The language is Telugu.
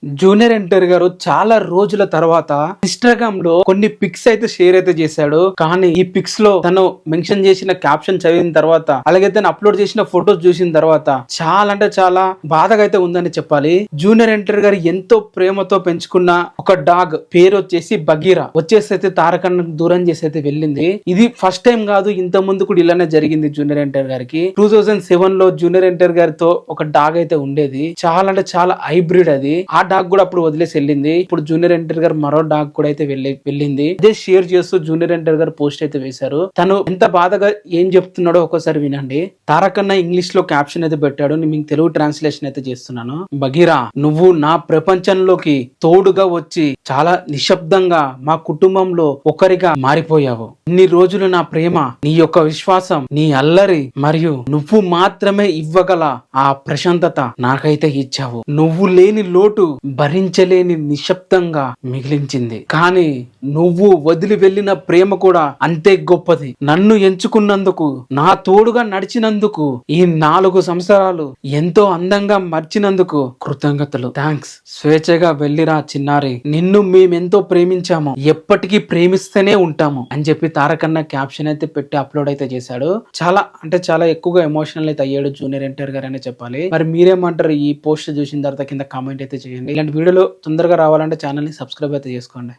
జూనియర్ ఎన్టీఆర్ గారు చాలా రోజుల తర్వాత ఇన్స్టాగ్రామ్ లో కొన్ని పిక్స్ అయితే షేర్ అయితే చేశాడు. కానీ ఈ పిక్స్ లో తను మెన్షన్ చేసిన క్యాప్షన్ చదివిన తర్వాత, అలాగే తను అప్లోడ్ చేసిన ఫొటోస్ చూసిన తర్వాత చాలా అంటే చాలా బాధగా అయితే ఉందని చెప్పాలి. జూనియర్ ఎన్టీఆర్ గారు ఎంతో ప్రేమతో పెంచుకున్న ఒక డాగ్ పేరు వచ్చేసి బగీరా వచ్చేసి అయితే తారకన్న దూరం చేసి అయితే వెళ్ళింది. ఇది ఫస్ట్ టైం కాదు, ఇంత ముందు కూడా ఇలానే జరిగింది జూనియర్ ఎన్టీఆర్ గారికి. 2007 లో జూనియర్ ఎన్టీఆర్ గారితో ఒక డాగ్ అయితే ఉండేది. చాలా అంటే చాలా హైబ్రిడ్ అది. ఆ డాగ్ కూడా అప్పుడు వదిలేసి వెళ్ళింది. ఇప్పుడు జూనియర్ ఎన్టీఆర్ గారు మరో డాగ్ కూడా అయితే వెళ్ళింది. అదే షేర్ చేస్తూ జూనియర్ ఎన్టీఆర్ గారు పోస్ట్ అయితే వేశారు. తను ఎంత బాధగా ఏం చెప్తున్నాడో ఒకసారి వినండి. తారకన్న ఇంగ్లీష్ లో క్యాప్షన్ అయితే పెట్టాడు. నేను మీకు తెలుగు ట్రాన్స్లేషన్ అయితే చేస్తున్నాను. బగీరా, నువ్వు నా ప్రపంచంలోకి తోడుగా వచ్చి చాలా నిశ్శబ్దంగా మా కుటుంబంలో ఒకరిగా మారిపోయావు. ఇన్ని రోజులు నా ప్రేమ, నీ యొక్క విశ్వాసం, నీ అల్లరి మరియు నువ్వు మాత్రమే ఇవ్వగల ఆ ప్రశాంతత నాకైతే ఇచ్చావు. నువ్వు లేని లోటు భరించలేని నిశ్శబ్దంగా మిగిలించింది. కానీ నువ్వు వదిలి వెళ్ళిన ప్రేమ కూడా అంతే గొప్పది. నన్ను ఎంచుకున్నందుకు, నా తోడుగా నడిచినందుకు, ఈ 4 సంవత్సరాలు ఎంతో అందంగా మర్చినందుకు కృతజ్ఞతలు. థ్యాంక్స్. స్వేచ్ఛగా వెళ్ళిరా చిన్నారి, నిన్ను మేమెంతో ప్రేమించాము, ఎప్పటికీ ప్రేమిస్తూనే ఉంటాము అని చెప్పి తారకన్న క్యాప్షన్ అయితే పెట్టి అప్లోడ్ అయితే చేశాడు. చాలా అంటే చాలా ఎక్కువగా ఎమోషనల్ అయితే అయ్యాడు జూనియర్ ఎన్టీఆర్ గారు అనే చెప్పాలి. మరి మీరేమంటారు ఈ పోస్ట్ చూసిన తర్వాత కింద కామెంట్ అయితే చేయండి. ఇలాంటి వీడియోలు తొందరగా రావాలంటే ఛానల్ ని సబ్స్క్రైబ్ అయితే చేసుకోండి.